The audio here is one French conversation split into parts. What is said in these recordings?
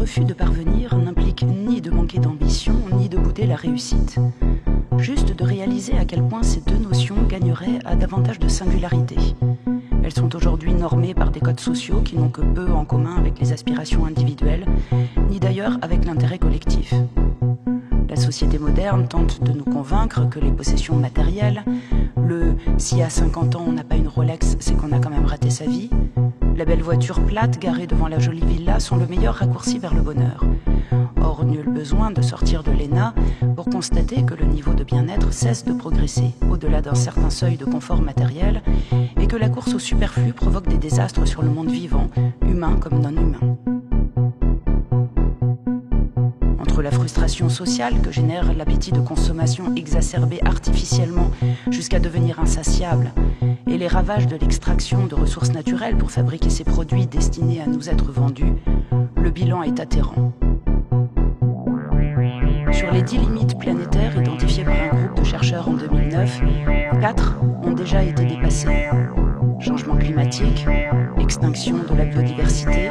refus de parvenir n'implique ni de manquer d'ambition, ni de bouder la réussite. Juste de réaliser à quel point ces deux notions gagneraient à davantage de singularité. Elles sont aujourd'hui normées par des codes sociaux qui n'ont que peu en commun avec les aspirations individuelles, ni d'ailleurs avec l'intérêt collectif. La société moderne tente de nous convaincre que les possessions matérielles, si à 50 ans on n'a pas une Rolex, c'est qu'on a quand même raté sa vie, la belle voiture plate garée devant la jolie villa sont le meilleur raccourci vers le bonheur. Or, nul besoin de sortir de l'ENA pour constater que le niveau de bien-être cesse de progresser au-delà d'un certain seuil de confort matériel et que la course au superflu provoque des désastres sur le monde vivant, humain comme non humain. Entre la frustration sociale que génère l'appétit de consommation exacerbé artificiellement jusqu'à devenir insatiable et les ravages de l'extraction de ressources naturelles pour fabriquer ces produits destinés à nous être vendus, le bilan est atterrant. Sur les 10 limites planétaires identifiées par un groupe de chercheurs en 2009, 4 ont déjà été dépassées. Changement climatique, extinction de la biodiversité,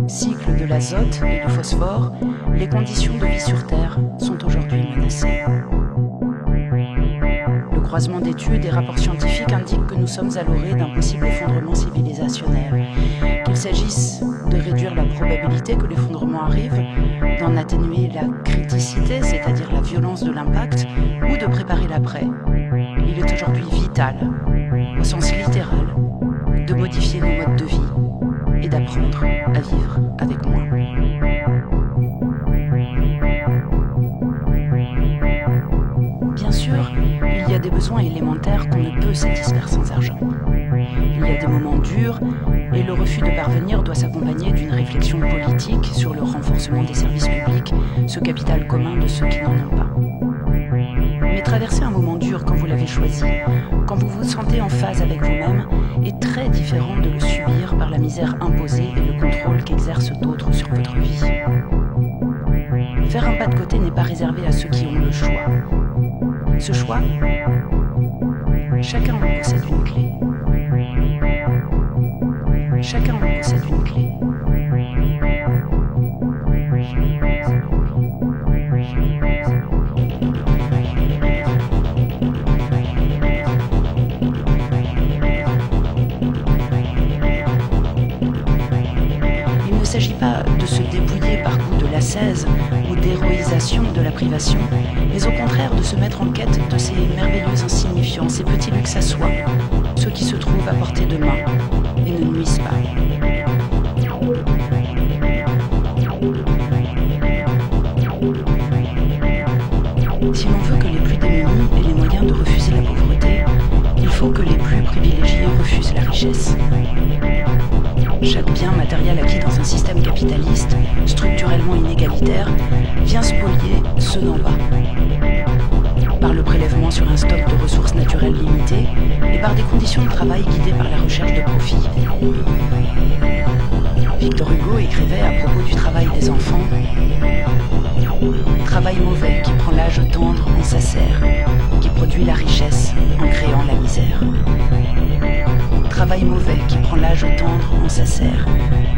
cycle de l'azote et du phosphore, les conditions de vie sur Terre sont aujourd'hui menacées. Le croisement d'études et rapports scientifiques indique que nous sommes à l'orée d'un possible effondrement civilisationnel. Qu'il s'agisse de réduire la probabilité que l'effondrement arrive, d'en atténuer la criticité, c'est-à-dire la violence de l'impact, ou de préparer l'après. Il est aujourd'hui vital, au sens littéral, de modifier nos modes de vie et d'apprendre à vivre avec moins. Bien sûr, il y a des besoins élémentaires qu'on ne peut satisfaire sans argent. Il y a des moments durs et le refus de parvenir doit s'accompagner d'une réflexion politique sur le renforcement des services publics, ce capital commun de ceux qui n'en ont pas. Mais traverser un moment dur quand vous l'avez choisi, quand vous vous sentez en phase avec vous-même, est très différent de le subir par la misère imposée et le contrôle qu'exercent d'autres sur votre vie. Faire un pas de côté n'est pas réservé à ceux qui ont le choix. Ce choix, chacun en possède une clé. Chacun en possède une clé. Il ne s'agit pas de se dépouiller par goût de l'ascèse ou d'héroïsation de la privation, mais au contraire de se mettre en quête de ces merveilleux insignifiants, ces petits luxes à soi, ceux qui se trouvent à portée de main et ne nuisent pas. Si l'on veut que les plus démunis aient les moyens de refuser la pauvreté, il faut que les plus privilégiés refusent la richesse. Chaque bien matériel acquis dans un système capitaliste, structurellement inégalitaire, vient spolier ceux d'en bas. Par le prélèvement sur un stock de ressources naturelles limitées et par des conditions de travail guidées par la recherche de profit. Victor Hugo écrivait à propos du travail des enfants: « Travail mauvais qui prend l'âge tendre en sa serre, qui produit la richesse en créant la misère. » Travail mauvais qui prend l'âge tendre en sa serre,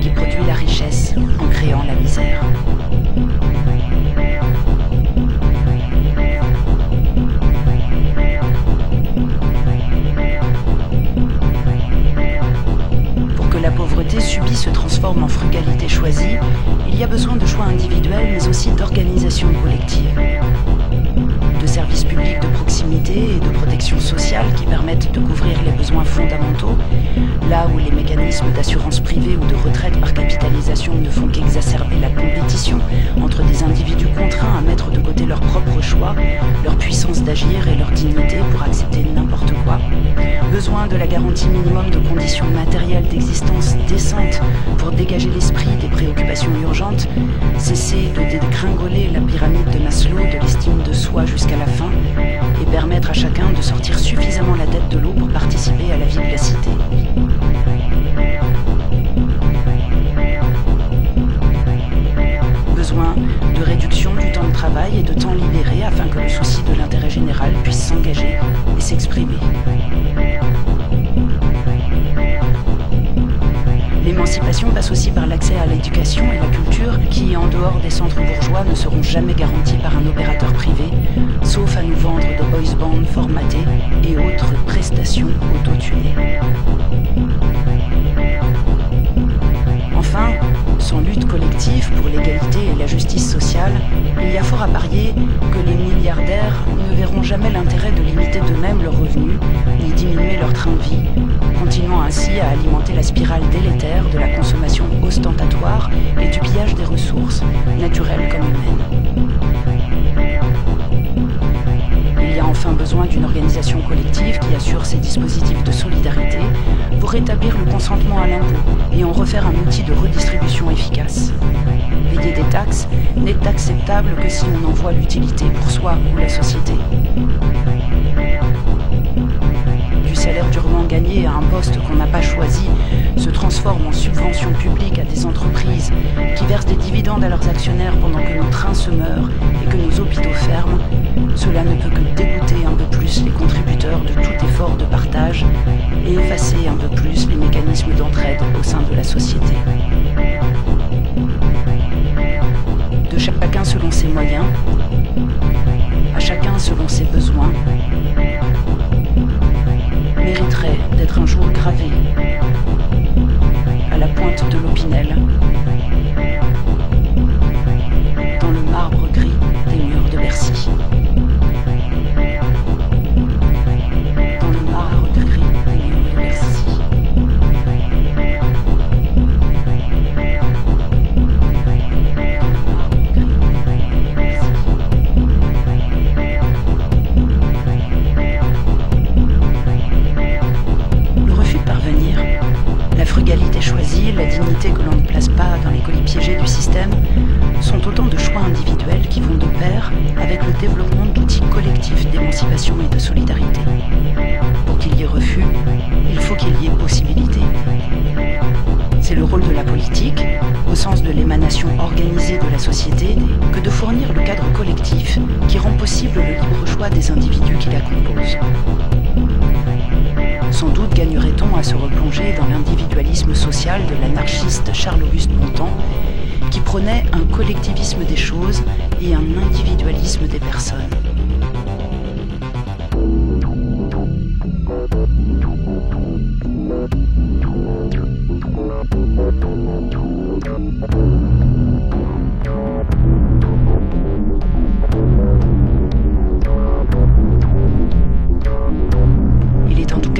qui produit la richesse en créant la misère. Pour que la pauvreté subie se transforme en frugalité choisie, il y a besoin de choix individuels mais aussi d'organisation collective. De services publics de proximité et de protection sociale qui permettent de couvrir les besoins fondamentaux, là où les mécanismes d'assurance privée ou de retraite par capitalisation ne font qu'exacerber la compétition entre des individus contraints à mettre de côté leurs propres choix, leur puissance d'agir et leur dignité pour accepter n'importe quoi. Besoin de la garantie minimum de conditions matérielles d'existence décentes pour dégager l'esprit des préoccupations urgentes, cesser de dégringoler la pyramide de Maslow de l'estime de soi jusqu'à la fin et permettre à chacun de sortir suffisamment la tête de l'eau pour participer à la vie de la cité. Besoin de réduction du temps de travail et de temps libéré afin que le souci de l'intérêt général puisse s'engager et s'exprimer. L'émancipation passe aussi par l'accès à l'éducation et la culture qui, en dehors des centres bourgeois, ne seront jamais garantis par un opérateur privé, sauf à nous vendre des boys bands formatés et autres prestations auto-tunées. Enfin, sans lutte collective pour l'égalité et la justice sociale, il y a fort à parier que les milliardaires ne verront jamais l'intérêt de limiter d'eux-mêmes leurs revenus ni diminuer leur train de vie, continuant ainsi à alimenter la spirale délétère de la consommation ostentatoire et du pillage des ressources, naturelles comme humaines. Il y a enfin besoin d'une organisation collective qui assure ses dispositifs de solidarité pour rétablir le consentement à l'impôt et en refaire un outil de redistribution efficace. Payer des taxes n'est acceptable que si on en voit l'utilité pour soi ou la société. Du salaire durement gagné à un poste qu'on n'a pas choisi se transforme en subvention publique à des entreprises qui versent des dividendes à leurs actionnaires pendant que nos trains se meurent et que nos hôpitaux ferment, cela ne peut que dégoûter un peu plus les contributeurs de tout effort de partage et effacer un peu plus les mécanismes d'entraide au sein de la société. De chacun selon ses moyens, à chacun selon ses besoins, mériterait d'être un jour gravé à la pointe de l'Opinel, dans le marbre gris des murs de Bercy. Dans le marbre gris des murs de Bercy. L'égalité choisie, la dignité que l'on ne place pas dans les colis piégés du système sont autant de choix individuels qui vont de pair avec le développement d'outils collectifs d'émancipation et de solidarité. Pour qu'il y ait refus, il faut qu'il y ait possibilité. C'est le rôle de la politique, au sens de l'émanation organisée de la société, que de fournir le cadre collectif qui rend possible le libre choix des individus qui la composent. Sans doute gagnerait-on à se replonger dans l'individualisme social de l'anarchiste Charles-Auguste Bontemps, qui prônait un collectivisme des choses et un individualisme des personnes.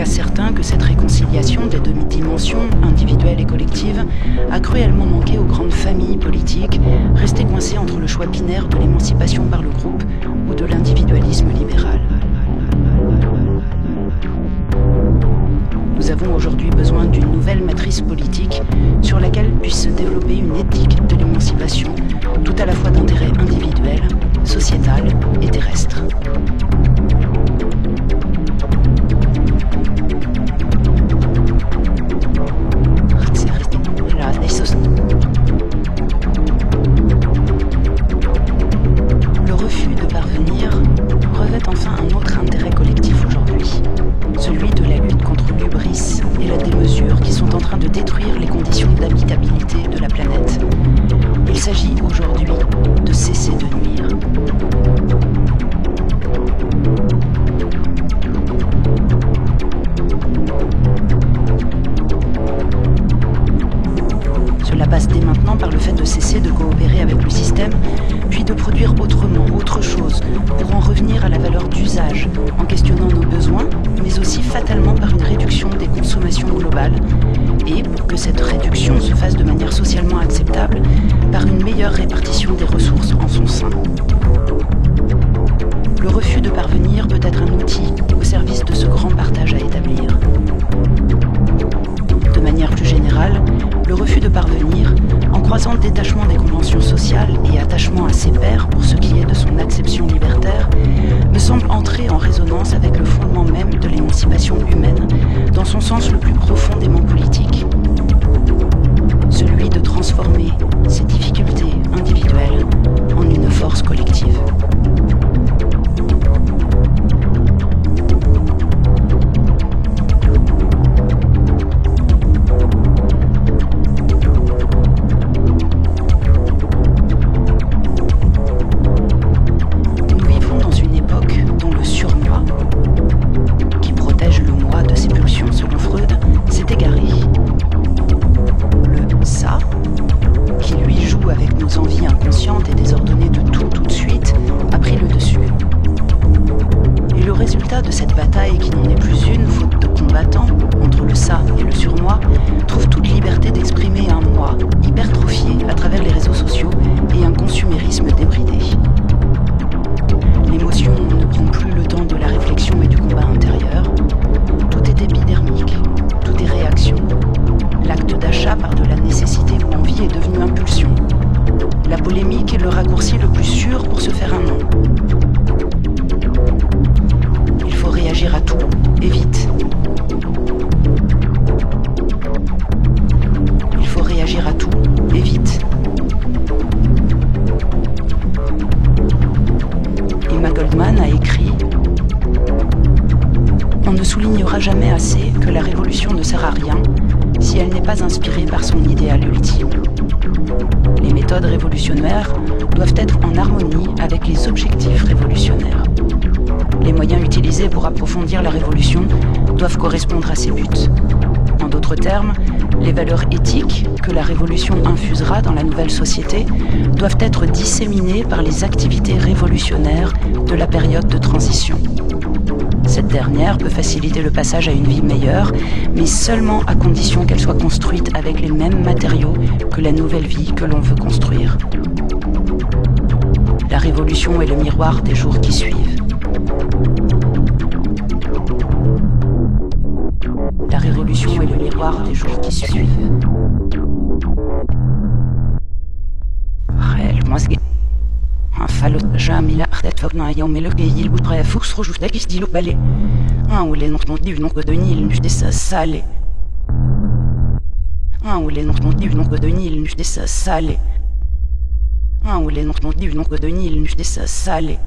Certain que cette réconciliation des demi-dimensions individuelles et collectives a cruellement manqué aux grandes familles politiques, restées coincées entre le choix binaire de l'émancipation par le groupe ou de l'individualisme libéral. Nous avons aujourd'hui besoin d'une nouvelle matrice politique sur laquelle puisse se développer une éthique de l'émancipation, tout à la fois d'intérêt individuel, sociétal et terrestre. Le refus de parvenir revêt enfin un autre intérêt collectif aujourd'hui, celui de la lutte contre l'hubris et la démesure qui sont en train de détruire les conditions d'habitabilité de la planète. Il s'agit aujourd'hui de cesser de nuire. Cela passe dès maintenant par le fait de cesser de coopérer avec le système, puis de produire autrement, autre chose, pour en revenir à la valeur d'usage, en questionnant nos besoins, mais aussi fatalement par une réduction des consommations globales, et pour que cette réduction se fasse de manière socialement acceptable, par une meilleure répartition des ressources en son sein. Le refus de parvenir peut être un outil au service de ce grand partage à établir. De manière plus générale, le refus de parvenir, en croisant détachement des conventions sociales et attachement à ses pairs pour ce qui est de son acception libertaire, me semble entrer en résonance avec le fondement même de l'émancipation humaine, dans son sens le plus profondément politique. Celui de transformer ses difficultés individuelles en une force collective. jamais assez que la révolution ne sert à rien si elle n'est pas inspirée par son idéal ultime. Les méthodes révolutionnaires doivent être en harmonie avec les objectifs révolutionnaires. Les moyens utilisés pour approfondir la révolution doivent correspondre à ces buts. En d'autres termes, les valeurs éthiques que la révolution infusera dans la nouvelle société doivent être disséminées par les activités révolutionnaires de la période de transition. Cette dernière peut faciliter le passage à une vie meilleure, mais seulement à condition qu'elle soit construite avec les mêmes matériaux que la nouvelle vie que l'on veut construire. La révolution est le miroir des jours qui suivent. La révolution est le miroir des jours qui suivent. فلو جاملة أخذت فقنا يوم لقي البطرة فوس رجوش داكيس ديلو بالي ولا نقطن ديو نقو دونيل مش ديسا سالي ولا نقطن ديو نقو دونيل مش ديسا سالي ولا نقطن ديو نقو دونيل مش ديسا سالي